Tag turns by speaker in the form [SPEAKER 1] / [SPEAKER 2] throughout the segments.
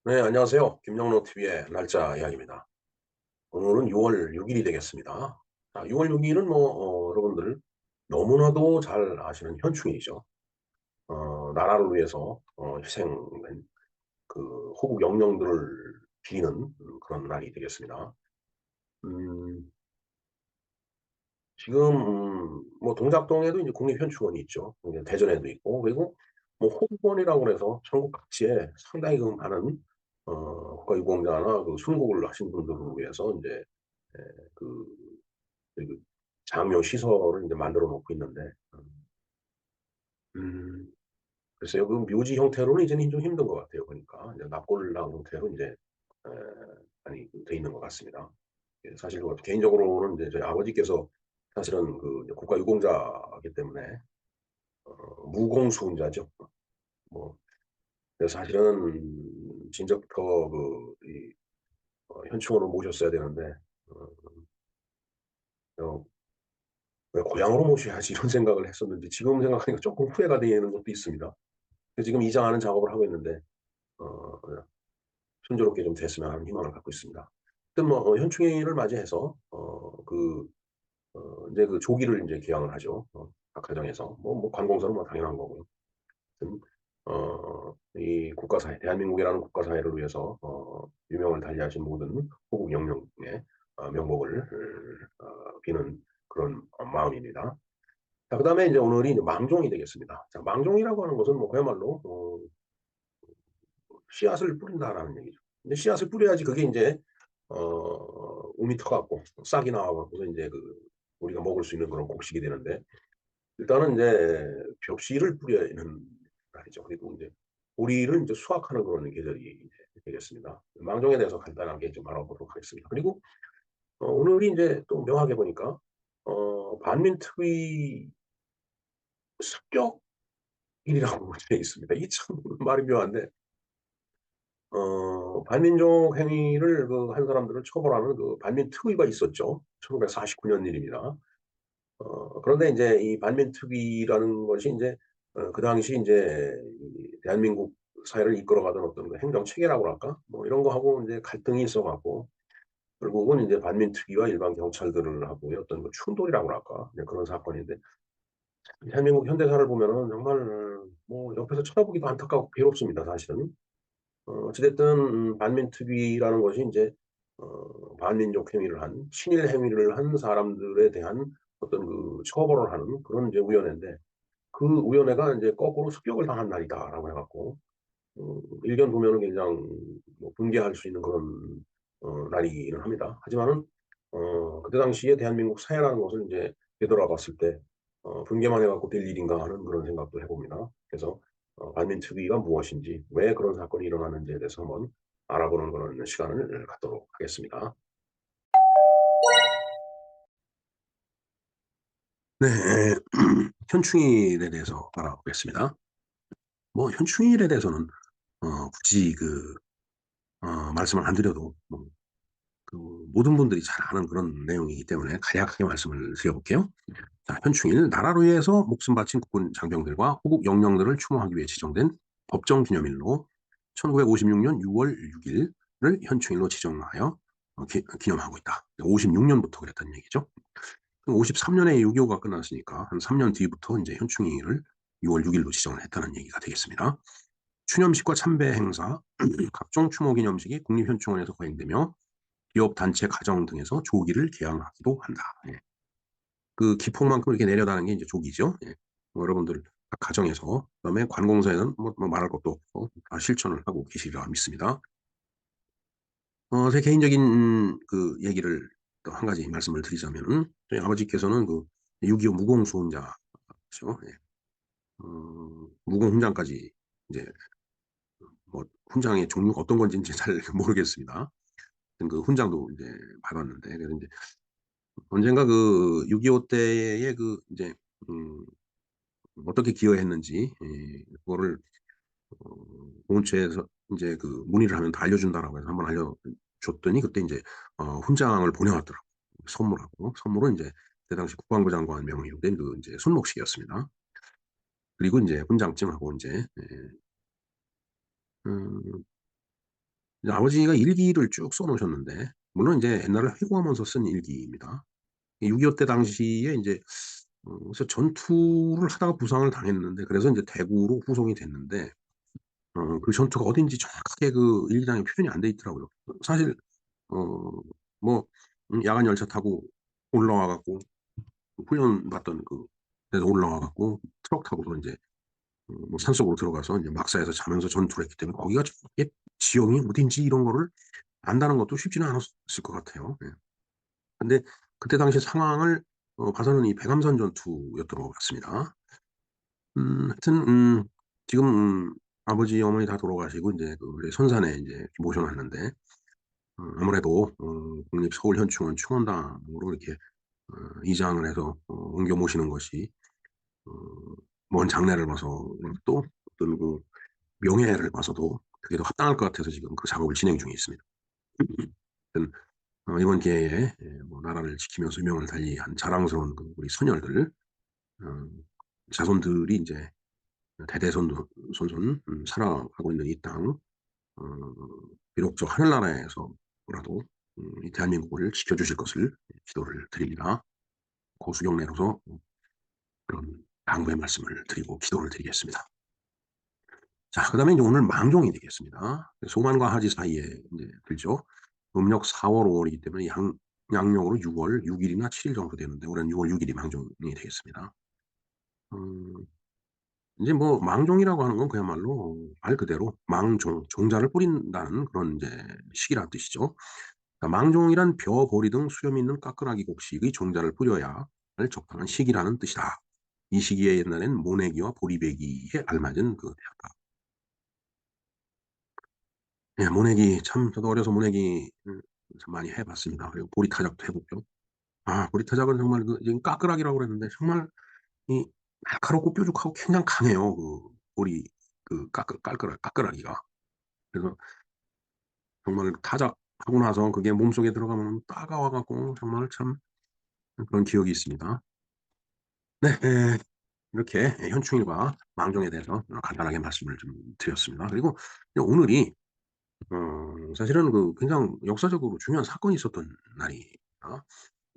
[SPEAKER 1] 네, 안녕하세요. 김영로 TV의 날짜 이야기입니다. 오늘은 6월 6일이 되겠습니다. 자, 6월 6일은 여러분들 너무나도 잘 아시는 현충일이죠. 나라를 위해서 희생된 그 호국 영령들을 비는 그런 날이 되겠습니다. 음, 지금 뭐 동작동에도 이제 국립현충원이 있죠. 이제 대전에도 있고 그리고 뭐 호국원이라고 해서 전국 각지에 상당히 그 많은 국가유공자나 그 순국을 하신 분들을 위해서 이제 그, 그 장려 시설을 이제 만들어 놓고 있는데 음, 글쎄요 그 묘지 형태로는 이제는 좀 힘든 것 같아요. 보니까 이제 납골당 형태로 이제 에, 많이 돼 있는 것 같습니다. 예, 사실 뭐 개인적으로는 이제 저희 아버지께서 사실은 그 이제 국가유공자이기 때문에 무공수운자죠. 뭐 그래서 사실은 진작부터 현충원을 모셨어야 되는데 어, 어, 왜 고향으로 모셔야지 이런 생각을 했었는데 지금 생각하니까 조금 후회가 되는 것도 있습니다. 그래서 지금 이장하는 작업을 하고 있는데 어, 순조롭게 좀 됐으면 하는 희망을 갖고 있습니다. 하여튼 뭐 현충일을 맞이해서 이제 그 조기를 이제 기양을 하죠. 각 가정에서 뭐 관공서는 뭐 당연한 거고요. 하여튼 이 국가사회 대한민국이라는 국가사회를 위해서 유명을 달리하신 모든 호국 영령의 명복을 비는 그런 마음입니다. 자, 그다음에 이제 오늘이 이제 망종이 되겠습니다. 자, 망종이라고 하는 것은 뭐 그야말로 씨앗을 뿌린다라는 얘기죠. 근데 씨앗을 뿌려야지 그게 이제 우미 터갖고 싹이 나와갖고 이제 그 우리가 먹을 수 있는 그런 곡식이 되는데 일단은 이제 벽씨를 뿌리는 날이죠. 그리고 이제 보리를 이제 수확하는 그런 계절이 이제 되겠습니다. 망종에 대해서 간단하게 좀 알아보도록 하겠습니다. 그리고 오늘이 이제 또 묘하게 보니까 반민특위 습격일이라고 되어 있습니다. 이 참 말이 묘한데 반민족 행위를 그 한 사람들을 처벌하는 그 반민특위가 있었죠. 1949년 일입니다. 그런데 이제 이 반민특위라는 것이 이제 그 당시 이제 이 대한민국 사회를 이끌어가던 어떤 그 행정 체계라고 할까? 뭐 이런 거하고 이제 갈등이 있어갖고 결국은 이제 반민특위와 일반 경찰들을 하고의 어떤 그 충돌이라고 할까? 이제 그런 사건인데 대한민국 현대사를 보면은 정말 뭐 옆에서 쳐다보기도 안타깝고 괴롭습니다, 사실은. 어찌됐든 반민특위라는 것이 이제 반민족 행위를 한 친일 행위를 한 사람들에 대한 어떤 그 처벌을 하는 그런 이제 위원회인데 그 위원회가 이제 거꾸로 습격을 당한 날이다라고 해갖고 일견 보면은 굉장히 뭐 분개할 수 있는 그런 날이기는 합니다. 하지만은 그때 당시에 대한민국 사회라는 것을 이제 되돌아봤을 때 분개만 해갖고 될 일인가 하는 그런 생각도 해봅니다. 그래서 반민특위가 무엇인지 왜 그런 사건이 일어나는지에 대해서 한번 알아보는 그런 시간을 갖도록 하겠습니다. 네, 현충일에 대해서 알아보겠습니다. 뭐 현충일에 대해서는 굳이 말씀을 안 드려도 그 모든 분들이 잘 아는 그런 내용이기 때문에 간략하게 말씀을 드려볼게요. 자, 현충일, 나라를 위해서 목숨 바친 국군 장병들과 호국 영령들을 추모하기 위해 지정된 법정 기념일로 1956년 6월 6일을 현충일로 지정하여 기념하고 있다. 56년부터 그랬다는 얘기죠. 53년에 6.25가 끝났으니까 한 3년 뒤부터 이제 현충일을 6월 6일로 지정을 했다는 얘기가 되겠습니다. 추념식과 참배 행사, 각종 추모 기념식이 국립현충원에서 거행되며 기업, 단체, 가정 등에서 조기를 개항하기도 한다. 예. 그 기폭만큼 이렇게 내려다는 게 이제 조기죠. 예. 뭐 여러분들 각 가정에서 그다음에 관공서에는 뭐 말할 것도 없고 다 실천을 하고 계시리라 믿습니다. 제 개인적인 그 얘기를 또 한 가지 말씀을 드리자면은 저희 아버지께서는 그 6.25 무공수훈자죠. 예. 무공 훈장까지 이제 뭐 훈장의 종류가 어떤 건지 이제 잘 모르겠습니다. 그 훈장도 이제 받았는데 그래서 이제 언젠가 그 6.25 때의 그 이제 음 어떻게 기여했는지 그거를 보훈처에서 이제 그 문의를 하면 다 알려준다라고 해서 한번 알려줬더니 그때 이제 훈장을 보내왔더라고요. 선물하고 선물은 이제 그 당시 국방부 장관 명의로 된 그 이제 손목시계였습니다. 그리고 이제 훈장증하고 이제 음 이제 아버지가 일기를 쭉 써 놓으셨는데, 물론 인제 옛날을 회고하면서 쓴 일기입니다. 6.25 때 당시에 인제 그래서 전투를 하다가 부상을 당했는데, 그래서 인제 대구로 후송이 됐는데, 그 전투가 어딘지 정확하게 그 일기장에 표현이 안 돼 있더라고요. 사실 어 뭐 야간 열차 타고 올라와 갖고 훈련 받던 데서 올라와 갖고 트럭 타고서 인제 뭐 산속으로 들어가서 인제 막사에서 자면서 전투를 했기 때문에 거기가 정확하게 지형이 어딘지 이런 거를 안다는 것도 쉽지는 않았을 것 같아요. 예. 근데 그때 당시 상황을 봐서는 이 백암선 전투였던 것 같습니다. 하여튼 지금 아버지, 어머니 다 돌아가시고 인제 우리 선산에 인제 모셔 놨는데, 아무래도 국립서울현충원 충원당으로 이렇게 이장을 해서 옮겨 모시는 것이 어 먼 장래를 봐서 또 어떤 명예를 봐서도 그게 더 합당할 것 같아서 지금 그 작업을 진행 중에 있습니다. 하여튼 이번 기회에 뭐 나라를 지키면서 명을 달리한 자랑스러운 우리 선열들, 어 자손들이 인제 대대손손 살아가고 있는 이 땅, 어 비록 저 하늘나라에서라도 이 대한민국을 지켜 주실 것을 기도를 드립니다. 고수경례로서 그런 당부의 말씀을 드리고 기도를 드리겠습니다. 자, 그다음에 인제 오늘 망종이 되겠습니다. 소만과 하지 사이에 인제 들죠. 음력 4월 5 월이기 때문에 양력으로 6월 6 일이나 7일 정도 되는데, 올해는 6월 6 일이 망종이 되겠습니다. 음 인제 뭐 망종이라고 하는 건 그야말로 말 그대로 종자를 뿌린다는 그런 인제 시기란 뜻이죠. 그러니까 망종이란 벼, 보리 등 수염이 있는 까끌하기 곡식의 종자를 뿌려야 할 적당한 시기라는 뜻이다. 이 시기에 옛날엔 모내기와 보리배기에 알맞은 때였다. 예, 모내기 참 저도 어려서 모내기 참 많이 해 봤습니다. 그리고 보리타작도 해 보고요. 보리타작은 정말 지금 까끌하기라고 그랬는데, 정말 이 날카롭고 뾰족하고 굉장히 강해요. 보리 까끌하기가. 그래서 정말 타작하고 나서 그게 몸속에 들어가면은 따가워 갖고 정말 참 그런 기억이 있습니다. 네. 이렇게 현충일과 망종에 대해서 간단하게 말씀을 좀 드렸습니다. 그리고 오늘이 사실은 굉장히 역사적으로 중요한 사건이 있었던 날입니다.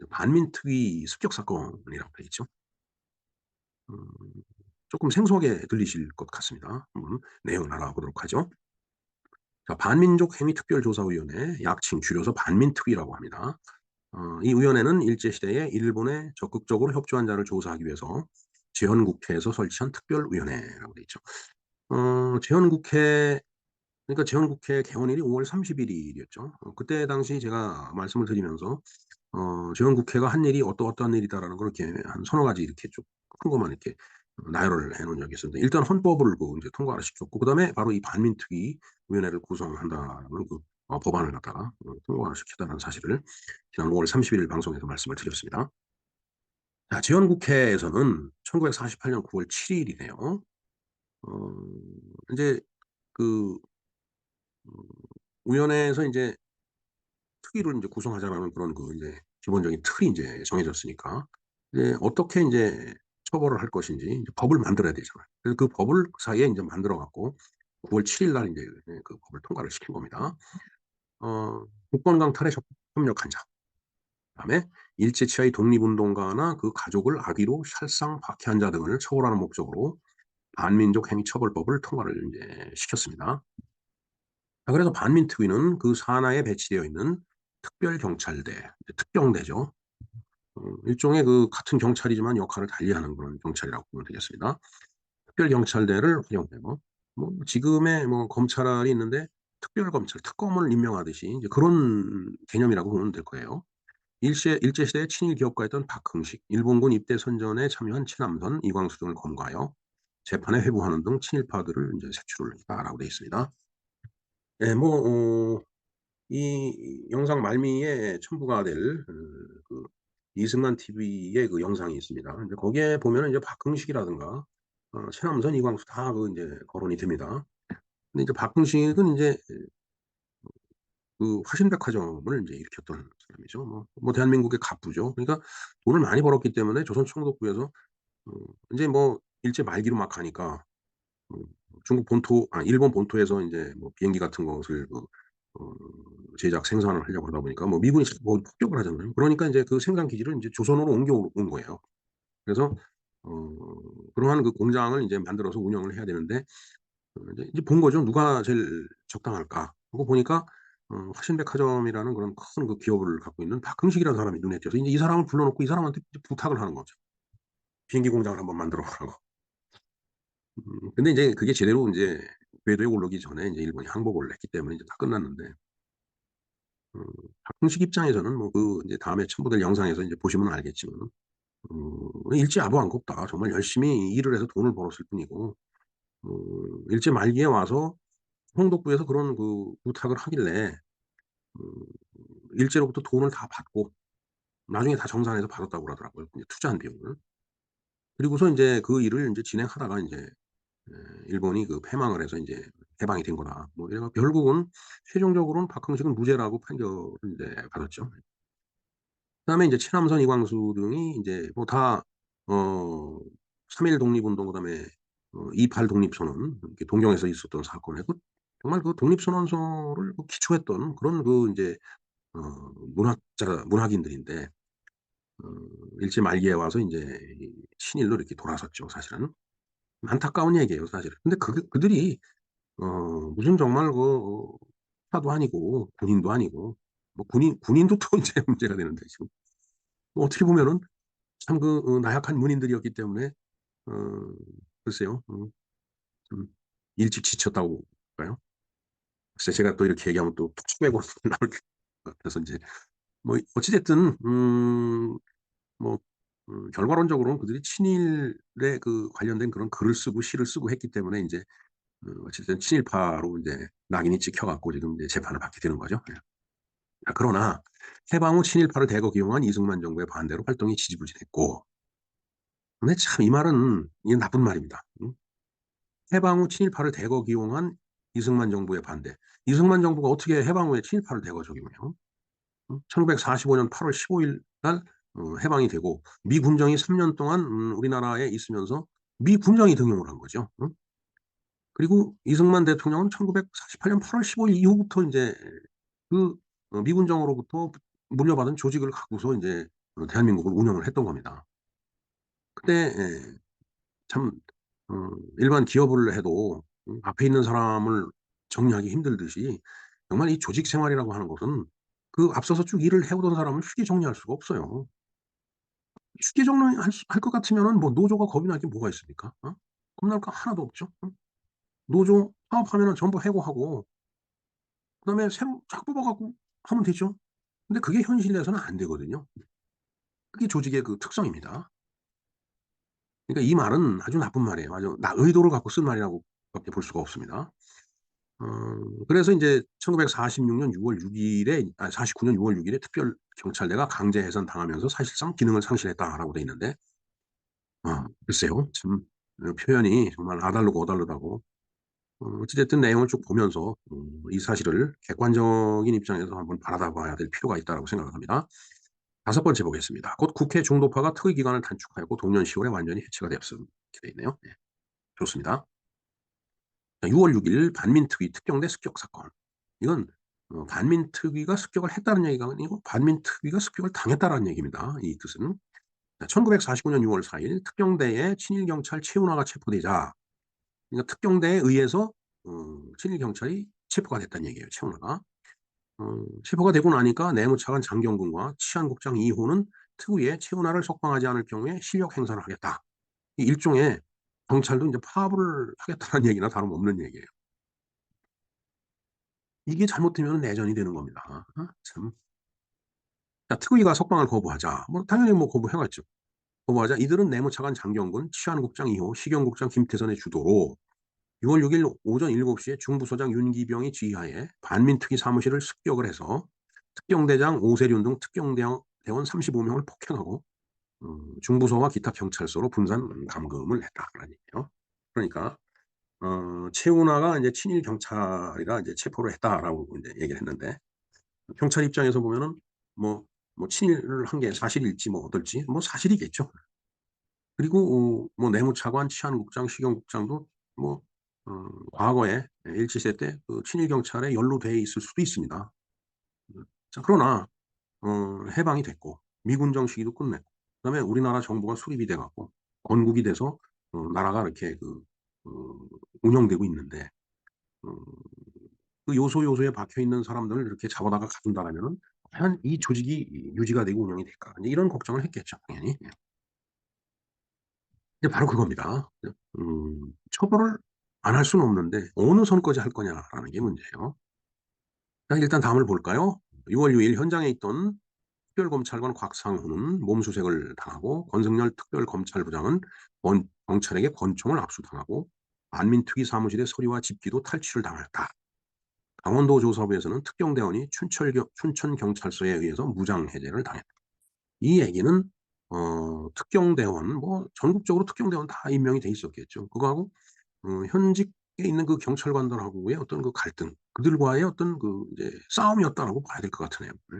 [SPEAKER 1] 반민특위 습격 사건이라고 되어 있죠. 음 쪼끔 생소하게 들리실 것 같습니다. 한번 내용을 알아보도록 하죠. 자, 반민족행위특별조사위원회, 약칭 줄여서 반민특위라고 합니다. 이 위원회는 일제 시대에 일본에 적극적으로 협조한 자를 조사하기 위해서 제헌국회에서 설치한 특별위원회라고 되어 있죠. 제헌국회, 그러니까 제헌국회 개원일이 5월 31 일이었죠. 그때 당시 제가 말씀을 드리면서 제헌국회가 한 일이 어떠어떠한 일이다라는 걸 이렇게 한 서너 가지 이렇게 쭉 큰 것만 이렇게 나열을 해 놓은 적이 있었는데, 일단 헌법을 인제 통과를 시켰고, 그다음에 바로 이 반민특위 위원회를 구성한다는 법안을 갖다가 통과를 시켰다는 사실을 지난 5월 31일 방송에서 말씀을 드렸습니다. 자, 제헌국회에서는 1948년 9월 7 일이네요. 어 인제 그 위원회에서 인제 특위를 인제 구성하자라는 그런 인제 기본적인 틀이 인제 정해졌으니까, 이제 어떻게 인제 처벌을 할 것인지 인제 법을 만들어야 되잖아요. 그래서 그 법을 그 사이에 인제 만들어 갖고 9월 7일 날 인제 그 법을 통과를 시킨 겁니다. 국권 강탈에 적극 협력한 자, 그다음에 일제 치하의 독립운동가나 그 가족을 악의로 살상 박해한 자 등을 처벌하는 목적으로 반민족 행위처벌법을 통과를 인제 시켰습니다. 그래서 반민특위는 그 산하에 배치되어 있는 특별경찰대, 이제 특경대죠. 일종의 같은 경찰이지만 역할을 달리하는 그런 경찰이라고 보면 되겠습니다. 특별경찰대를 활용해서 지금의 검찰이 있는데 특별검찰, 특검을 임명하듯이 이제 그런 개념이라고 보면 될 거예요. 일제시대에 친일 기업가였던 박흥식, 일본군 입대 선전에 참여한 최남선, 이광수 등을 검거하여 재판에 회부하는 등 친일파들을 인제 색출을 했다라고 되어 있습니다. 예, 이 영상 말미에 첨부가 될 이승만 TV의 영상이 있습니다. 근데 거기에 보면은 이제 박흥식이라든가 최남선, 이광수 다 인제 거론이 됩니다. 근데 이제 박흥식은 인제 화신백화점을 인제 일으켰던 사람이죠. 대한민국의 갑부죠. 그러니까 돈을 많이 벌었기 때문에 조선 총독부에서 인제 일제 말기로 막 가니까 음 일본 본토에서 인제 비행기 같은 것을 어 제작 생산을 하려고 하다 보니까 뭐 미군이 자꾸 폭격을 하잖아요. 그러니까 인제 그 생산 기지를 인제 조선으로 옮겨온 거예요. 그래서 어 그러한 그 공장을 인제 만들어서 운영을 해야 되는데 이제 본 거죠. '누가 제일 적당할까?' 그거 보니까 화신백화점이라는 그런 큰 그 기업을 갖고 있는 박흥식이라는 사람이 눈에 띄어서 인제 이 사람을 불러 놓고 이 사람한테 이제 부탁을 하는 거죠. 비행기 공장을 한번 만들어 보라고. 근데 인제 그게 제대로 인제 궤도에 오르기 전에 인제 일본이 항복을 했기 때문에 이제 다 끝났는데 음 박흥식 입장에서는 뭐 그 인제 다음에 첨부될 영상에서 인제 보시면 알겠지만은 일지아부한 거 없다. 정말 열심히 일을 해서 돈을 벌었을 뿐이고 일제 말기에 와서 홍독부에서 그런 그 부탁을 하길래 음 일제로부터 돈을 다 받고 나중에 다 정산해서 받았다고 그러더라고요, 이제 투자한 비용을. 그리고서 인제 그 일을 인제 진행하다가 인제 일본이 그 패망을 해서 인제 해방이 된 거다. 뭐 이래 갖고 결국은 최종적으로는 박흥식은 무죄라고 판결을 인제 받았죠. 그다음에 인제 최남선, 이광수 등이 인제 뭐 다 어 3.1 독립운동 그다음에 2.8 독립선언 이렇게 동경에서 있었던 사건에 그 정말 그 독립선언서를 그 기초했던 그런 그 인제 어 문학인들인데 어 일제 말기에 와서 인제 이 친일로 이렇게 돌아섰죠 사실은. 안타까운 얘기예요 사실은. 근데 그들이 무슨 정말 사도 아니고 군인도 아니고 뭐 군인도 또 인제 문제가 되는데 지금 뭐 어떻게 보면은 참 그 나약한 문인들이었기 때문에 어 글쎄요. 좀 일찍 지쳤다고 할까요? 글쎄 제가 또 이렇게 얘기하면 또 툭 빼고 나올 것 같아서 인제 뭐 어찌 됐든 뭐 결과론적으로는 그들이 친일에 그 관련된 그런 글을 쓰고 시를 쓰고 했기 때문에 인제 어쨌든 친일파로 인제 낙인이 찍혀 갖고 지금 이제 재판을 받게 되는 거죠. 예. 그러나 해방 후 친일파를 대거 기용한 이승만 정부의 반대로 활동이 지지부진했고 근데 참 이 말은 이게 나쁜 말입니다. 해방 후 친일파를 대거 기용한 이승만 정부의 반대. 이승만 정부가 어떻게 해방 후에 친일파를 대거 적용해요? 1945년 8월 15일 날 해방이 되고 미 군정이 3년 동안 우리나라에 있으면서 미 군정이 등용을 한 거죠. 그리고 이승만 대통령은 1948년 8월 15일 이후부터 인제 그 미 군정으로부터 물려받은 조직을 갖고서 인제 대한민국을 운영을 했던 겁니다. 근데 참 일반 기업을 해도 앞에 있는 사람을 정리하기 힘들듯이 정말 이 조직 생활이라고 하는 것은 그 앞서서 쭉 일을 해 오던 사람을 쉽게 정리할 수가 없어요. 쉽게 정리할 할 것 같으면은 뭐 노조가 겁이 날 게 뭐가 있습니까? 겁날 거 하나도 없죠. 노조 파업하면은 전부 해고하고 그다음에 새로 쫙 뽑아 갖고 하면 되죠. 근데 그게 현실에서는 안 되거든요. 그게 조직의 그 특성입니다. 그러니까 이 말은 아주 나쁜 말이에요. 아주 의도를 갖고 쓴 말이라고 밖에 볼 수가 없습니다. 그래서 인제 1946년 6월 6 일에 49년 6월 6 일에 특별경찰대가 강제 해산당하면서 사실상 기능을 상실했다라고 돼 있는데 글쎄요. 참 표현이 정말 아다르고 어다르다고 어찌 됐든 내용을 쭉 보면서 이 사실을 객관적인 입장에서 한번 바라봐 야 될 필요가 있다라고 생각을 합니다. 다섯 번째 보겠습니다. 곧 국회 중도파가 특위 기간을 단축하였고 동년 10 월에 완전히 해체가 되었음. 이렇게 돼 있네요. 네. 좋습니다. 자 6월 6일 반민특위 특경대 습격 사건. 이건 반민특위가 습격을 했다는 얘기가 아니고 반민특위가 습격을 당했다라는 얘기입니다. 이 뜻은. 자 1949년 6월 4일 특경대에 친일 경찰 최은하가 체포되자 그러니까 특경대에 의해서 친일 경찰이 체포가 됐다는 얘기예요, 최은하가. 체포가 되고 나니까 내무차관 장경근과 치안국장 이호는 특위에 최은하를 석방하지 않을 경우에 실력 행사를 하겠다. 이 일종의 경찰도 인제 파업을 하겠다는 얘기나 다름없는 얘기예요. 이게 잘못되면 내전이 되는 겁니다. 참. 자 특위가 석방을 거부하자 뭐 당연히 뭐 거부해 왔죠. 거부하자 이들은 내무차관 장경근, 치안국장 이호, 식영국장 김태선의 주도로 6월 6일 오전 7 시에 중부소장 윤기병이 지휘하에 반민특위 사무실을 습격을 해서 특경대장 오세륜 등 특경대원 35 명을 폭행하고 중부서와 기타 경찰서로 분산 감금을 했다라는 얘기예요. 그러니까 최은하가 인제 친일 경찰이라 이제 체포를 했다라고 인제 얘기를 했는데 경찰 입장에서 보면은 뭐 친일을 한 게 사실일지 뭐 어떨지 뭐 사실이겠죠. 그리고 뭐 내무차관, 치안국장, 식영국장도 뭐 과거에 일제시대 때 그 친일 경찰에 연루돼 있을 수도 있습니다. 자 그러나 해방이 됐고 미군정 시기도 끝냈고 그다음에 우리나라 정부가 수립이 돼 갖고 건국이 돼서 나라가 이렇게 운영되고 있는데 어 그 요소요소에 박혀 있는 사람들을 이렇게 잡아다가 가둔다라면은 과연 이 조직이 유지가 되고 운영이 될까? 인제 이런 걱정을 했겠죠 당연히. 예. 이제 바로 그겁니다. 처벌을 안 할 수는 없는데 어느 선까지 할 거냐라는 게 문제예요. 자 일단 다음을 볼까요? 6월 6일 현장에 있던 특별검찰관 곽상훈은 몸수색을 당하고 권승열 특별검찰부장은 경찰에게 권총을 압수당하고 안민특위 사무실의 서류와 집기도 탈취를 당했다. 강원도 조사부에서는 특경대원이 춘천경찰서에 의해서 무장해제를 당했다. 이 얘기는 특경대원 뭐 전국적으로 특경대원 다 임명이 돼 있었겠죠. 그거하고 현직에 있는 그 경찰관들하고의 어떤 그 갈등, 그들과의 어떤 이제 싸움이었다라고 봐야 될 것 같으네요. 네.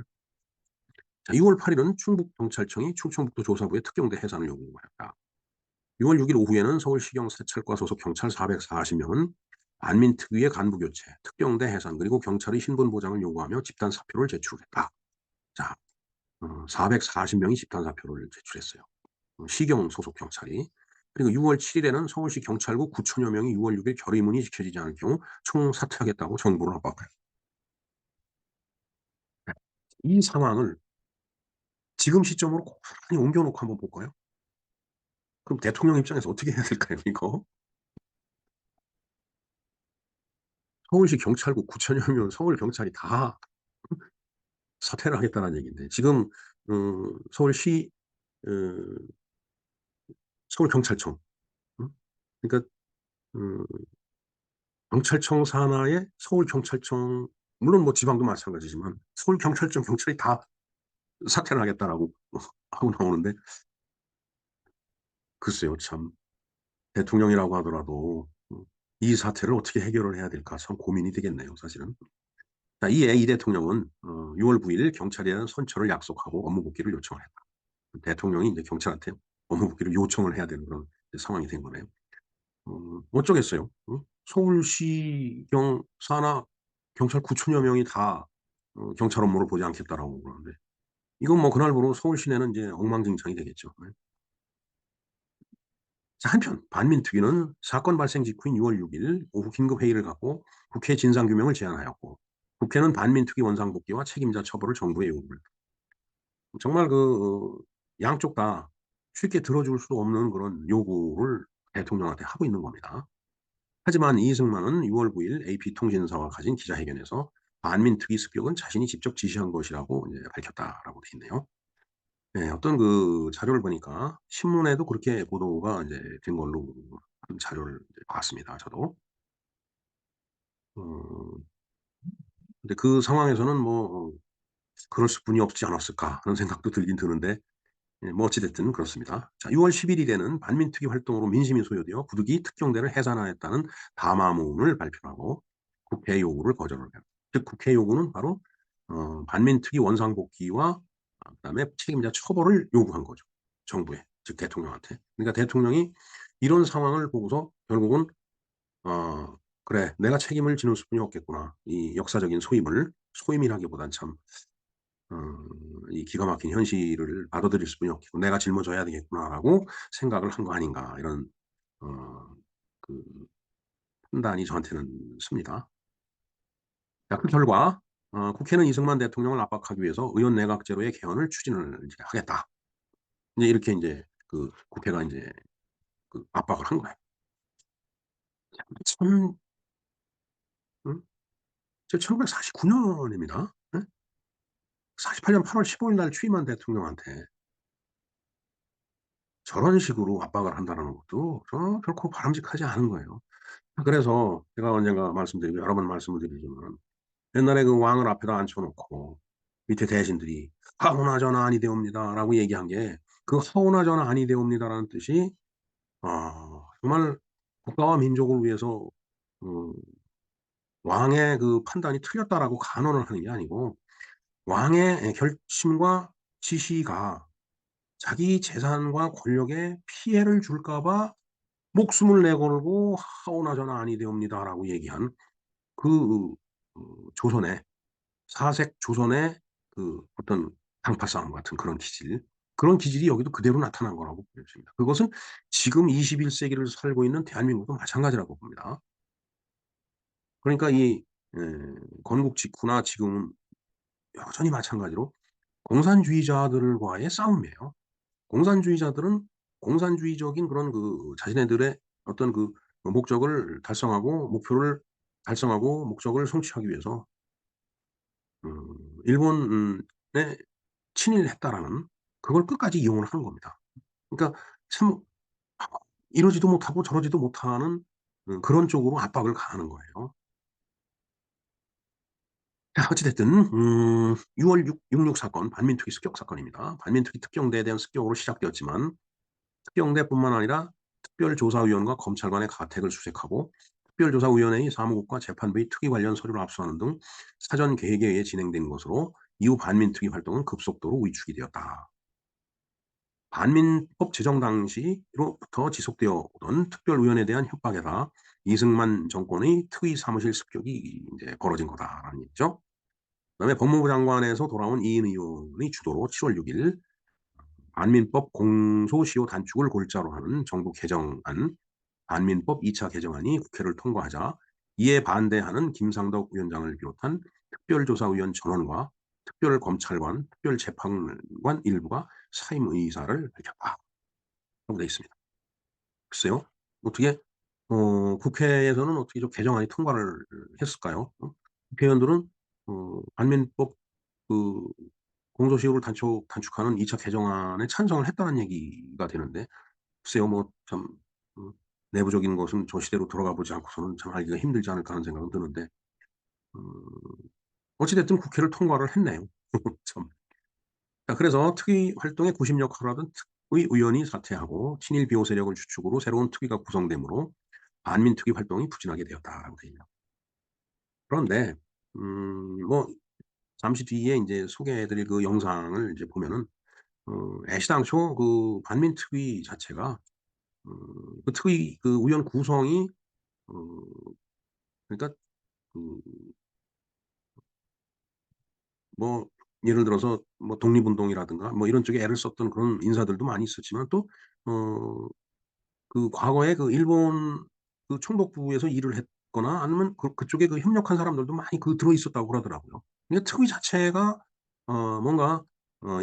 [SPEAKER 1] 자 6월 8 일은 충북경찰청이 충청북도 조사부에 특경대 해산을 요구하였다. 6월 6일 오후에는 서울시경 사찰과 소속 경찰 440 명은 안민특위의 간부 교체, 특경대 해산 그리고 경찰의 신분 보장을 요구하며 집단 사표를 제출했다. 자 440 명이 집단 사표를 제출했어요. 시경 소속 경찰이. 그리고 6월 7 일에는 서울시 경찰국 9천여 명이 6월 6일 결의문이 지켜지지 않을 경우 총사퇴하겠다고 정부를 압박해요. 이 상황을 지금 시점으로 고스란히 옮겨 놓고 한번 볼까요? 그럼 대통령 입장에서 어떻게 해야 될까요 이거? 서울시 경찰국 9천여 명 서울 경찰이 다 사퇴를 하겠다는 얘기인데 지금 서울시 어 서울경찰청 그러니까 음 경찰청 산하의 서울경찰청 물론 뭐 지방도 마찬가지지만 서울경찰청 경찰이 다 사퇴를 하겠다라고 하고 나오는데 글쎄요 참 대통령이라고 하더라도 이 사태를 어떻게 해결을 해야 될까 참 고민이 되겠네요 사실은. 자 이에 이 대통령은 6월 9일 경찰에 대한 선처를 약속하고 업무 복귀를 요청을 했다. 대통령이 인제 경찰한테 업무 복귀를 요청을 해야 되는 그런 이제 상황이 된 거네요. 어쩌겠어요. 서울시경 산하 경찰 9천여 명이 다 경찰 업무를 보지 않겠다라고 그러는데 이건 뭐 그날부로 서울 시내는 인제 엉망진창이 되겠죠. 예. 자 한편 반민특위는 사건 발생 직후인 6월 6일 오후 긴급 회의를 갖고 국회 진상규명을 제안하였고 국회는 반민특위 원상복귀와 책임자 처벌을 정부에 요구를 정말 양쪽 다 쉽게 들어줄 수 없는 그런 요구를 대통령한테 하고 있는 겁니다. 하지만 이승만은 6월 9일 AP통신사와 가진 기자회견에서 "반민특위 습격은 자신이 직접 지시한 것이라고 이제 밝혔다."라고 돼 있네요. 네. 어떤 자료를 보니까 신문에도 그렇게 보도가 이제 된 걸로 한 자료를 이제 봤습니다 저도. 어 근데 그 상황에서는 뭐 '그럴 수뿐이 없지 않았을까.' 하는 생각도 들긴 드는데 예 뭐 어찌 됐든 그렇습니다. 자 6월 11 일에는 반민특위 활동으로 민심이 소요되어 부득이 특경대를 해산하였다는 담화문을 발표하고 국회 요구를 거절을 해요. 즉 국회 요구는 바로 반민특위 원상복귀와 그다음에 책임자 처벌을 요구한 거죠, 정부에. 즉 대통령한테. 그러니까 대통령이 이런 상황을 보고서 결국은 '그래 내가 책임을 지는 수뿐이 없겠구나. 이 역사적인 소임이라기보단 참 이 기가 막힌 현실을 받아들일 수뿐이 없겠고 '내가 짊어져야 되겠구나.'라고 생각을 한 거 아닌가 이런 어 그 판단이 저한테는 섭니다. 자 그 결과 국회는 이승만 대통령을 압박하기 위해서 의원 내각제로의 개헌을 추진을 이제 하겠다. 이제 이렇게 인제 국회가 인제 압박을 한 거예요. 참 음 저 1949 년입니다. 예? 48년 8월 15일 날 취임한 대통령한테 저런 식으로 압박을 한다라는 것도 결코 바람직하지 않은 거예요. 그래서 제가 언젠가 말씀드리고 여러 번 말씀을 드리지만 옛날에 그 왕을 앞에다 앉혀 놓고 밑에 대신들이 "하오나저나 아니되옵니다."라고 얘기한 게 그 "하오나저나 아니되옵니다."라는 뜻이 정말 국가와 민족을 위해서 음 왕의 그 판단이 틀렸다라고 간언을 하는 게 아니고 왕의 결심과 지시가 자기 재산과 권력에 피해를 줄까 봐 목숨을 내걸고 "하오나저나 아니되옵니다."라고 얘기한 그 조선의 사색 조선의 그 어떤 당파 싸움 같은 그런 기질, 그런 기질이 여기도 그대로 나타난 거라고 보여집니다. 그것은 지금 21 세기를 살고 있는 대한민국도 마찬가지라고 봅니다. 그러니까 이 에 건국 직후나 지금은 여전히 마찬가지로 공산주의자들과의 싸움이에요. 공산주의자들은 공산주의적인 그런 자기네들의 어떤 목적을 달성하고 목표를 달성하고 목적을 성취하기 위해서 일본에 친일했다라는 그걸 끝까지 이용을 하는 겁니다. 그러니까 참 이러지도 못하고 저러지도 못하는 그런 쪽으로 압박을 가하는 거예요. 자 어찌 됐든 6월 6.16 사건 반민특위 습격 사건입니다. 반민특위 특경대에 대한 습격으로 시작되었지만 특경대뿐만 아니라 특별조사위원과 검찰관의 가택을 수색하고 특별조사위원회의 사무국과 재판부의 특위 관련 서류를 압수하는 등 사전 계획에 의해 진행된 것으로 이후 반민특위 활동은 급속도로 위축이 되었다. 반민법 제정 당시로부터 지속되어 오던 특별위원회에 대한 협박에다 이승만 정권의 특위 사무실 습격이 이제 벌어진 거다라는 얘기죠. 그다음에 법무부 장관에서 돌아온 이인 의원의 주도로 7월 6일 반민법 공소시효 단축을 골자로 하는 정부 개정안 반민법 2차 개정안이 국회를 통과하자 이에 반대하는 김상덕 위원장을 비롯한 특별조사위원 전원과 특별검찰관, 특별재판관 일부가 사임 의사를 밝혔다라고 되어 있습니다. 글쎄요. 어떻게 국회에서는 어떻게 좀 개정안이 통과를 했을까요? 국회의원들은 반민법 그 공소시효를 단축하는 2차 개정안에 찬성을 했다는 얘기가 되는데 글쎄요. 뭐 참 음 내부적인 것은 저 시대로 돌아가 보지 않고서는 참 알기가 힘들지 않을까 하는 생각은 드는데 음 어찌 됐든 국회를 통과를 했네요. 참. 자 그래서 특위 활동에 구심 역할을 하던 특위 의원이 사퇴하고 친일 비호 세력을 주축으로 새로운 특위가 구성되므로 반민특위 활동이 부진하게 되었다라고 되어 있네요. 그런데 뭐 잠시 뒤에 인제 소개해 드릴 그 영상을 이제 보면은 애시당초 반민특위 자체가 특위 의원 구성이 어 그러니까 그 뭐 예를 들어서 뭐 독립운동이라든가 뭐 이런 쪽에 애를 썼던 그런 인사들도 많이 있었지만 또 어 과거에 일본 총독부에서 일을 했거나 아니면 그쪽에 협력한 사람들도 많이 들어 있었다고 그러더라고요. 그러니까 특위 자체가 뭔가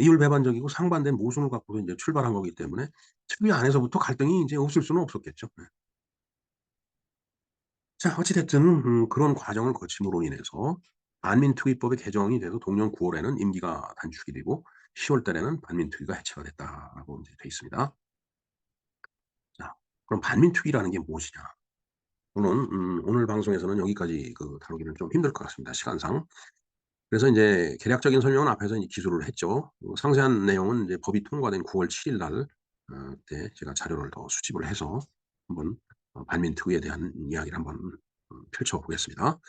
[SPEAKER 1] 이율배반적이고 상반된 모순을 갖고서 인제 출발한 거기 때문에 특위 안에서부터 갈등이 인제 없을 수는 없었겠죠. 네. 자 어찌 됐든 그런 과정을 거침으로 인해서 반민특위법이 개정이 돼서 동년 9 월에는 임기가 단축이 되고 10월 달에는 반민특위가 해체가 됐다라고 인제 돼 있습니다. 자 그럼 반민특위라는 게 무엇이냐? 저는 오늘 방송에서는 여기까지 다루기는 좀 힘들 것 같습니다, 시간상. 그래서 인제 개략적인 설명은 앞에서 이제 기술을 했죠. 상세한 내용은 이제 법이 통과된 9월 7일 날 그때 제가 자료를 더 수집을 해서 한번 반민특위에 대한 이야기를 한번 펼쳐 보겠습니다.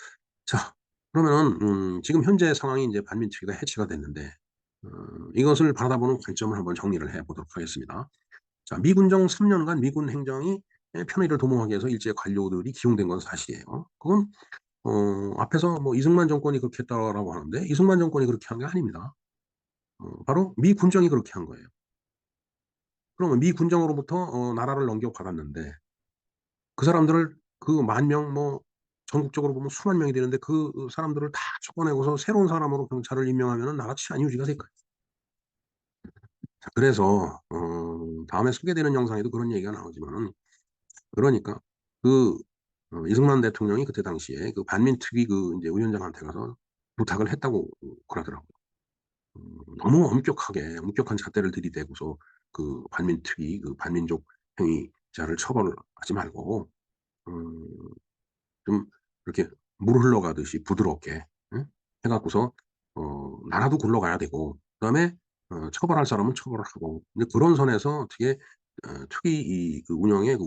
[SPEAKER 1] 자 그러면은 지금 현재 상황이 인제 반민특위가 해체가 됐는데 어 이것을 바라보는 관점을 한번 정리를 해 보도록 하겠습니다. 자 미군정 3 년간 미군 행정이 편의를 도모하기 위해서 일제 관료들이 기용된 건 사실이에요. 그건 앞에서 뭐 "이승만 정권이 그렇게 했다."라고 하는데 이승만 정권이 그렇게 한 게 아닙니다. 바로 미 군정이 그렇게 한 거예요. 그러면 미 군정으로부터 나라를 넘겨받았는데 그 사람들을 만 명 뭐 전국적으로 보면 수만 명이 되는데 사람들을 다 쫓아내고서 새로운 사람으로 경찰을 임명하면은 나라 치안 유지가 될 거예요. 자 그래서 다음에 소개되는 영상에도 그런 얘기가 나오지만은 그러니까 그 이승만 대통령이 그때 당시에 반민특위 인제 위원장한테 가서 부탁을 했다고 그러더라고요. 너무 엄격한 잣대를 들이대고서 반민특위 반민족 행위자를 처벌하지 말고 음 좀 이렇게 물 흘러가듯이 부드럽게 응? 해 갖고서 나라도 굴러가야 되고 그다음에 처벌할 사람은 처벌을 하고 이제 그런 선에서 어떻게 특히 운영의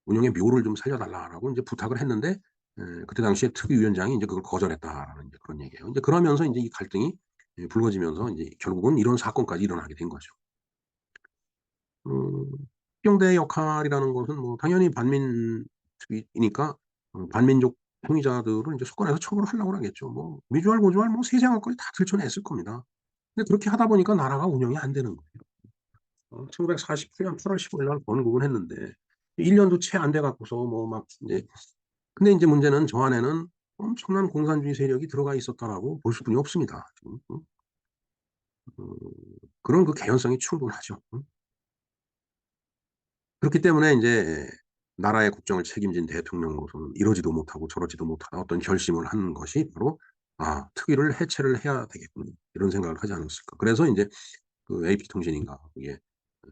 [SPEAKER 1] 운영의 묘를 좀 살려 달라라고 인제 부탁을 했는데 그때 당시에 특위위원장이 인제 그걸 거절했다라는 이제 그런 얘기예요. 인제 그러면서 인제 이 갈등이 불거지면서 인제 결국은 이런 사건까지 일어나게 된 거죠. 음 특경대의 역할이라는 것은 뭐 당연히 반민특위니까 반민족 행위자들을 인제 속건해서 처벌을 하려고 하겠죠. 뭐 미주알 고주알 뭐 세세한 것까지 다 들춰냈을 겁니다. 근데 그렇게 하다 보니까 나라가 운영이 안 되는 거예요. 1947년 8월 15일 날 건국을 했는데 1 년도 채 안 돼 갖고서 뭐 막 인제, 근데 인제 문제는 저 안에는 엄청난 공산주의 세력이 들어가 있었다라고 볼 수뿐이 없습니다 지금. 그런 그 개연성이 충분하죠. 그렇기 때문에 인제 나라의 국정을 책임진 대통령으로서는 이러지도 못하고 저러지도 못하다 어떤 결심을 한 것이 바로 '아 특위를 해체를 해야 되겠구나.' 이런 생각을 하지 않았을까. 그래서 인제 그 AP통신인가 그게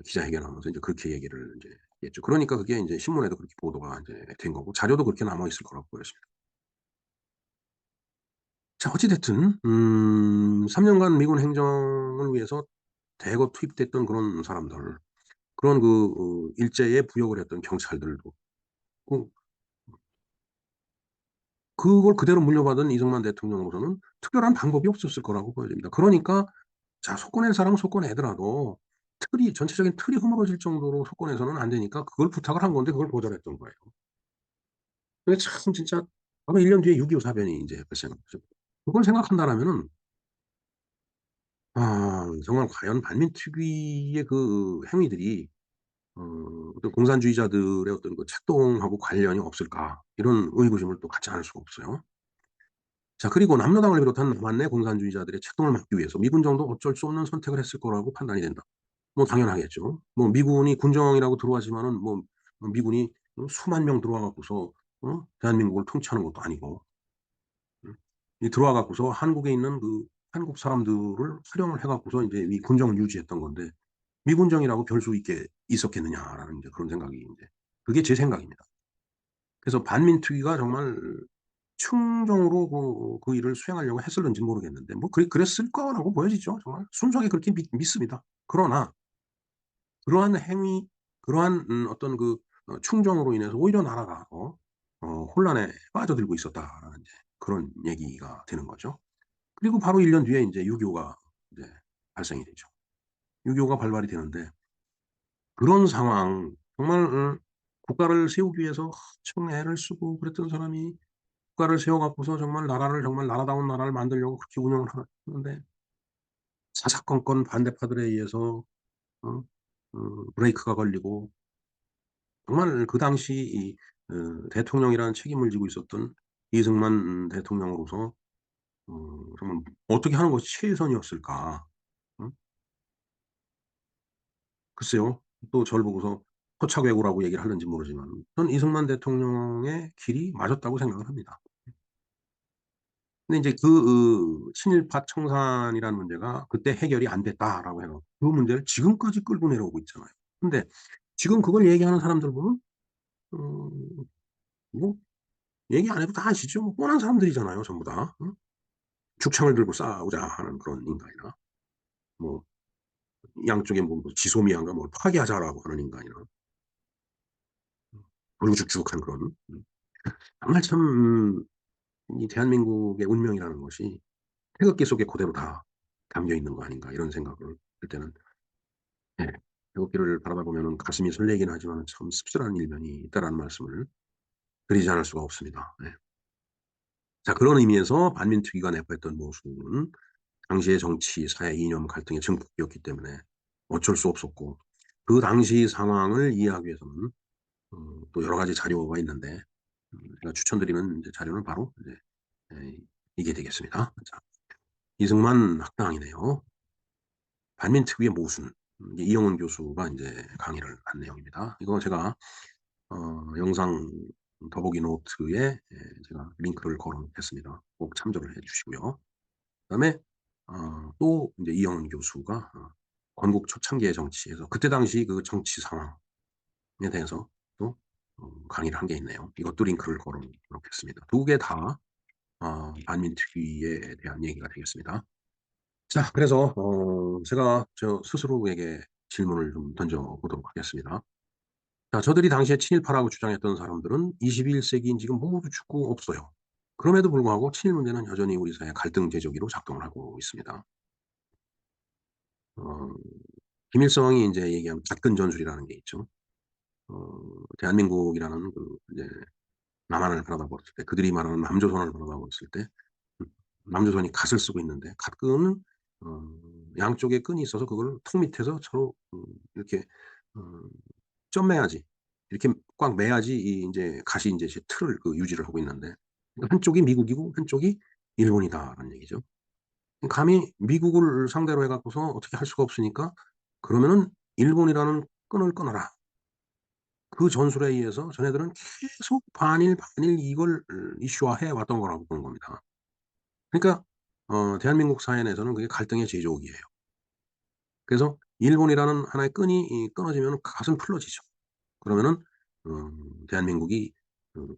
[SPEAKER 1] 기자회견하면서 인제 그렇게 얘기를 인제 했죠. 그러니까 그게 인제 신문에도 그렇게 보도가 인제 된 거고 자료도 그렇게 남아 있을 거라고 보여집니다. 자 어찌 됐든 3 년간 미군 행정을 위해서 대거 투입됐던 그런 사람들, 그런 일제에 부역을 했던 경찰들도 그 그걸 그대로 물려받은 이승만 대통령으로서는 특별한 방법이 없었을 거라고 보여집니다. 그러니까 자 속궈낼 사람은 속궈내더라도 전체적인 틀이 허물어질 정도로 속궈내서는 안 되니까 그걸 부탁을 한 건데 그걸 거절했던 거예요. 그게 참 진짜 바로 1년 뒤에 6.25 사변이 인제 발생한 거죠. 그걸 생각한다라면은 정말 과연 반민특위의 그 행위들이 어 어떤 '공산주의자들의 어떤 그 책동하고 관련이 없을까.' 이런 의구심을 또 갖지 않을 수가 없어요. 자 그리고 남로당을 비롯한 남한 내 공산주의자들의 책동을 막기 위해서 미군정도 어쩔 수 없는 선택을 했을 거라고 판단이 된다. 뭐 당연하겠죠. 뭐 미군이 군정이라고 들어왔지만은 미군이 수만 명 들어와 갖고서 대한민국을 통치하는 것도 아니고 이 들어와 갖고서 한국에 있는 그 한국 사람들을 활용을 해 갖고서 인제 이 군정을 유지했던 건데 '미군정이라고 별 수 있게 있었겠느냐.'라는 인제 그런 생각이 인제 그게 제 생각입니다. 그래서 반민특위가 정말 충정으로 그 일을 수행하려고 했을는지는 모르겠는데 뭐 그랬을 거라고 보여지죠. 정말 순수하게 그렇게 믿습니다. 그러나 그러한 행위, 그러한 어떤 충정으로 인해서 오히려 나라가 혼란에 빠져들고 있었다라는 이제 그런 얘기가 되는 거죠. 그리고 바로 1년 뒤에 인제 6.25가 이제 발생이 되죠. 6.25가 발발이 되는데 그런 상황 정말 국가를 세우기 위해서 엄청 애를 쓰고 그랬던 사람이 국가를 세워 갖고서 정말 나라를 정말 나라다운 나라를 만들려고 그렇게 운영을 하는데 사사건건 반대파들에 의해서 어 브레이크가 걸리고 정말 그 당시 대통령이라는 책임을 지고 있었던 이승만 대통령으로서 정말 '어떻게 하는 것이 최선이었을까.' 어 글쎄요. 또 저를 보고서 토착외고라고 얘기를 하는지 모르지만 저는 이승만 대통령의 길이 맞았다고 생각을 합니다. 근데 인제 친일파 청산이라는 문제가 그때 해결이 안 됐다라고 해 갖고 그 문제를 지금까지 끌고 내려오고 있잖아요. 근데 지금 그걸 얘기하는 사람들 보면 어 뭐 얘기 안 해도 다 아시죠. 뭐 뻔한 사람들이잖아요 전부 다. 죽창을 들고 싸우자 하는 그런 인간이나 뭐 양쪽에 뭐 지소미아인가 뭘 파괴하자라고 하는 인간이나 울죽죽한 그런 정말 참 이 대한민국의 운명이라는 것이 태극기 속에 고대로 다 담겨 있는 거 아닌가 이런 생각을 들 때는 예 태극기를 바라다 보면은 가슴이 설레긴 하지만은 참 씁쓸한 일면이 있다라는 말씀을 드리지 않을 수가 없습니다. 네. 자 그런 의미에서 반민특위가 내포했던 모순은 당시의 정치, 사회 이념 갈등의 증폭이었기 때문에 어쩔 수 없었고 그 당시 상황을 이해하기 위해서는 또 여러 가지 자료가 있는데 제가 추천드리는 이제 자료는 바로 이제 이게 되겠습니다. 자 이승만 학당이네요. 반민특위의 모순. 이제 이영훈 교수가 인제 강의를 한 내용입니다. 이거 제가 영상 더보기 노트에 제가 링크를 걸어 놓겠습니다. 꼭 참조를 해 주시고요. 그다음에 또 인제 이영훈 교수가 건국 초창기의 정치에서 그때 당시 그 정치 상황에 대해서 또 강의를 한 게 있네요. 이것도 링크를 걸어 놓겠습니다. 두 개 다 반민특위에 대한 얘기가 되겠습니다. 자 그래서 제가 저 스스로에게 질문을 좀 던져 보도록 하겠습니다. 자 저들이 당시에 친일파라고 주장했던 사람들은 21 세기인 지금 모두 죽고 없어요. 그럼에도 불구하고 친일 문제는 여전히 우리 사회 갈등 제조기로 작동을 하고 있습니다. 어 김일성이 인제 얘기한 pat근 전술이라는 게 있죠. 대한민국이라는 이제 남한을 바라다봤을 때 그들이 말하는 남조선을 바라다봤을 때 음 남조선이 갓을 쓰고 있는데 갓금은 어 양쪽에 끈이 있어서 그걸 턱 밑에서 서로 이렇게 어 점 매야지 이렇게 꽉 매야지 이 인제 갓이 인제 제 틀을 유지를 하고 있는데 그러니까 한쪽이 미국이고 한쪽이 일본이다라는 얘기죠. 감히 미국을 상대로 해 갖고서 어떻게 할 수가 없으니까 그러면은 "일본이라는 끈을 끊어라." 그 전술에 의해서 자네들은 계속 반일, 반일 이걸 이슈화해 왔던 거라고 보는 겁니다. 그러니까 대한민국 사회 내에서는 그게 갈등의 제조기예요. 그래서 일본이라는 하나의 끈이 끊어지면은 가슴 풀러지죠. 그러면은 대한민국이 그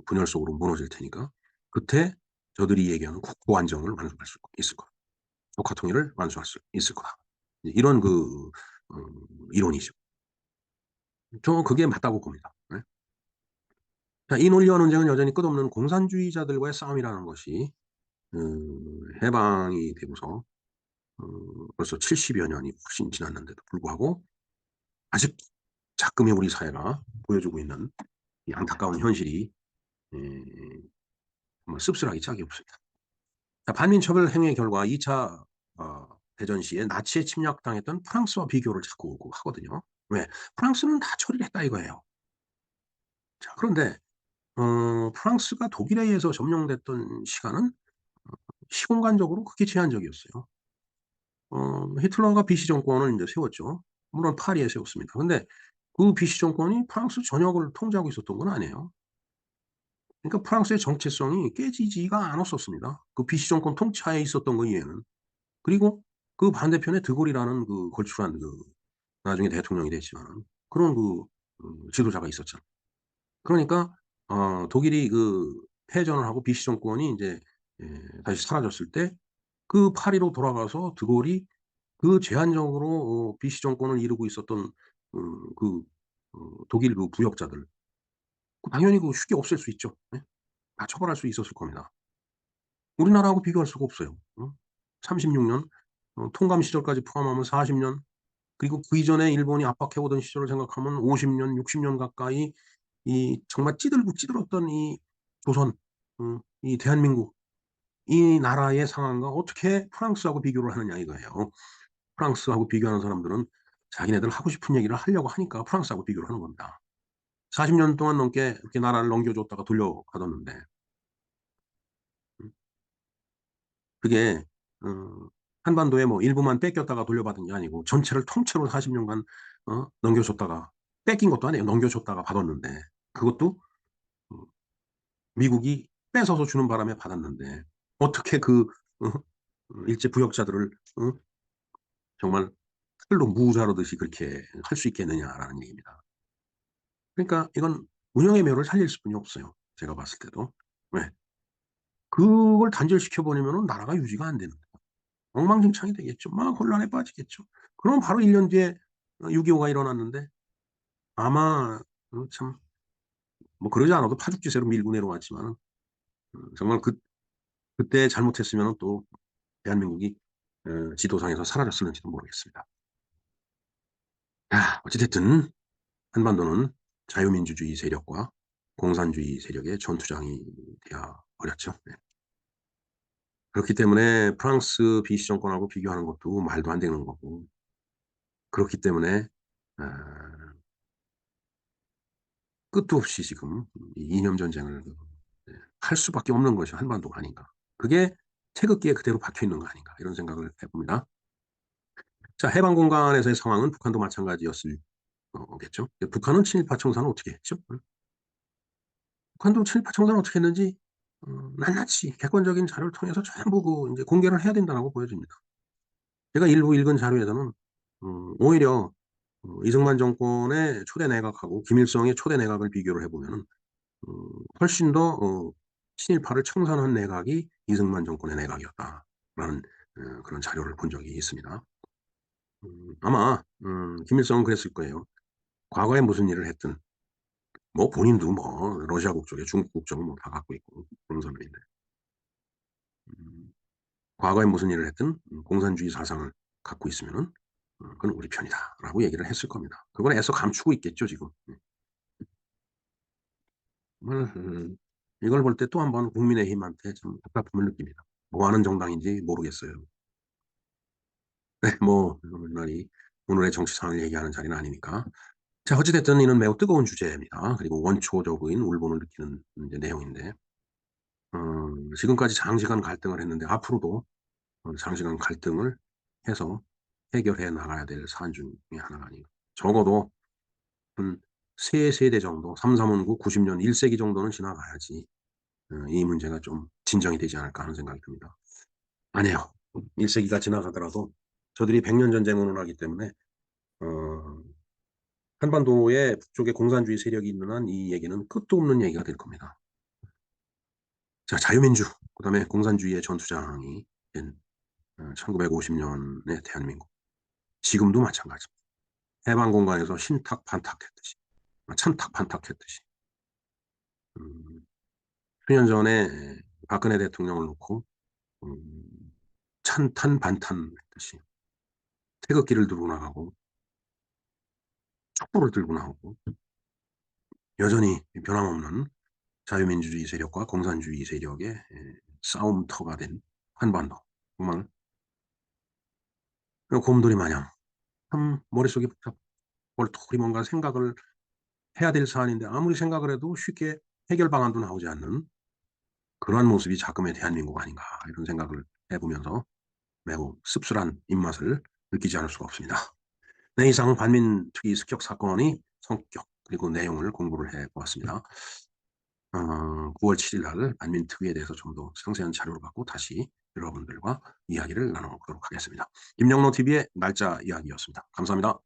[SPEAKER 1] 분열 속으로 무너질 테니까 그때 저들이 얘기하는 국부 안정을 완수할 수 있을 거다. 국가 통일을 완수할 수 있을 거다. 이제 이런 어 이론이죠. 저는 그게 맞다고 봅니다. 네. 자, 이 논리와 논쟁은 여전히 끝없는 공산주의자들과의 싸움이라는 것이 해방이 되고서 벌써 70여 년이 훨씬 지났는데도 불구하고 아직 작금의 우리 사회가 보여주고 있는 이 안타까운 현실이 예 정말 씁쓸하기 짝이 없습니다. 자, 반민초별 행위의 결과 2차 대전 시에 나치에 침략당했던 프랑스와 비교를 자꾸 하거든요. 왜? "프랑스는 다 처리를 했다." 이거예요. 자, 그런데 프랑스가 독일에 의해서 점령됐던 시간은 시공간적으로 극히 제한적이었어요. 히틀러가 비시 정권을 인제 세웠죠. 물론 파리에 세웠습니다. 근데 그 비시 정권이 프랑스 전역을 통제하고 있었던 건 아니에요. 그러니까 프랑스의 정체성이 깨지지가 않았었습니다. 그 비시 정권 통치하에 있었던 거 이외에는. 그리고 그 반대편에 드골이라는 걸출한 나중에 대통령이 됐지만은 그런 지도자가 있었잖아요. 그러니까 독일이 패전을 하고 비시 정권이 인제 다시 사라졌을 때 그 파리로 돌아가서 드골이 제한적으로 비시 정권을 이루고 있었던 독일 부역자들 당연히 쉽게 없앨 수 있죠. 예. 다 처벌할 수 있었을 겁니다. 우리나라하고 비교할 수가 없어요. 36년 통감 시절까지 포함하면 40년 그리고 그 이전에 일본이 압박해 오던 시절을 생각하면 50 년, 60년 가까이 이 정말 찌들고 찌들었던 이 조선 이 대한민국 이 나라의 상황과 어떻게 프랑스하고 비교를 하느냐 이거예요. 프랑스하고 비교하는 사람들은 자기네들 하고 싶은 얘기를 하려고 하니까 프랑스하고 비교를 하는 겁니다. 40년 동안 넘게 이렇게 나라를 넘겨줬다가 돌려받았는데 음 그게 어 한반도에 뭐 일부만 뺏겼다가 돌려받은 게 아니고 전체를 통째로 40 년간 넘겨줬다가 뺏긴 것도 아니에요. 넘겨줬다가 받았는데 그것도 어 미국이 뺏어서 주는 바람에 받았는데 어떻게 어 일제 부역자들을 어 정말 칼로 무 자르듯이 그렇게 할 수 있겠느냐라는 얘기입니다. 그러니까 이건 운영의 묘를 살릴 수뿐이 없어요, 제가 봤을 때도. 왜? 그걸 단절시켜 버리면은 나라가 유지가 안 되는 거예요. 엉망진창이 되겠죠. 막 혼란에 빠지겠죠. 그럼 바로 1년 뒤에 6.25가 일어났는데 아마 참 뭐 그러지 않아도 파죽지세로 밀고 내려왔지만은 정말 그때 잘못했으면은 또 대한민국이 지도상에서 사라졌을는지도 모르겠습니다. 어찌 됐든 한반도는 자유민주주의 세력과 공산주의 세력의 전투장이 되어 버렸죠. 네. 그렇기 때문에 프랑스 비시 정권하고 비교하는 것도 말도 안 되는 거고 그렇기 때문에 아 끝도 없이 지금 이 이념 전쟁을 네 할 수밖에 없는 것이 한반도가 아닌가. 그게 태극기에 그대로 박혀 있는 거 아닌가 이런 생각을 해 봅니다. 자, 해방 공간에서의 상황은 북한도 마찬가지였을 겠죠. 북한은 친일파 청산을 어떻게 했죠? 북한도 친일파 청산을 어떻게 했는지 낱낱이 객관적인 자료를 통해서 전부 인제 공개를 해야 된다라고 보여집니다. 제가 일부 읽은 자료에서는 오히려 이승만 정권의 초대 내각하고 김일성의 초대 내각을 비교를 해 보면은 훨씬 더 친일파를 청산한 내각이 이승만 정권의 내각이었다라는 그런 자료를 본 적이 있습니다. 아마 김일성은 그랬을 거예요. 과거에 무슨 일을 했든 뭐 본인도 뭐 러시아 국적에 중국 국적을 뭐 다 갖고 있고 그런 사람인데 음 과거에 무슨 일을 했든 공산주의 사상을 갖고 있으면은 그건 우리 편이다라고 얘기를 했을 겁니다. 그걸 애써 감추고 있겠죠 지금. 정말 이걸 볼 때 또 한 번 국민의힘한테 좀 답답함을 느낍니다. 뭐 하는 정당인지 모르겠어요. 네 뭐 오늘의 정치 상황을 얘기하는 자리는 아니니까. 자 어찌 됐든 이는 매우 뜨거운 주제입니다. 그리고 원초적인 울분을 느끼는 인제 내용인데 지금까지 장시간 갈등을 했는데 앞으로도 장시간 갈등을 해서 해결해 나가야 될 사안 중에 하나가 아닌가. 적어도 한 3 세대 정도 3-3 원구 90년 1 세기 정도는 지나가야지 이 문제가 좀 진정이 되지 않을까 하는 생각이 듭니다. 아니에요. 1 세기가 지나가더라도 저들이 100년 전쟁 운운하기 때문에 어 한반도에 북쪽에 공산주의 세력이 있는 한 이 얘기는 끝도 없는 얘기가 될 겁니다. 자 자유민주 그다음에 공산주의의 전투장이 된 1950 년의 대한민국. 지금도 마찬가지입니다. 해방 공간에서 신탁 반탁했듯이 찬탁 반탁했듯이 음 수년 전에 박근혜 대통령을 놓고 음 찬탄 반탄했듯이 태극기를 들고 나가고 촛불을 들고 나오고 여전히 변함없는 자유민주주의 세력과 공산주의 세력의 싸움터가 된 한반도. 정말 곰돌이 마냥 참 머릿속이 복잡 골똘히 뭔가 생각을 해야 될 사안인데 아무리 생각을 해도 쉽게 해결 방안도 나오지 않는 그러한 모습이 자금의 대한민국 아닌가 이런 생각을 해 보면서 매우 씁쓸한 입맛을 느끼지 않을 수가 없습니다. 네 이상 반민특위 습격 사건의 성격 그리고 내용을 공부를 해 보았습니다. 9월 7일 날 반민특위에 대해서 좀 더 상세한 자료를 갖고 다시 여러분들과 이야기를 나눠 보도록 하겠습니다. 임영로 TV의 날짜 이야기였습니다. 감사합니다.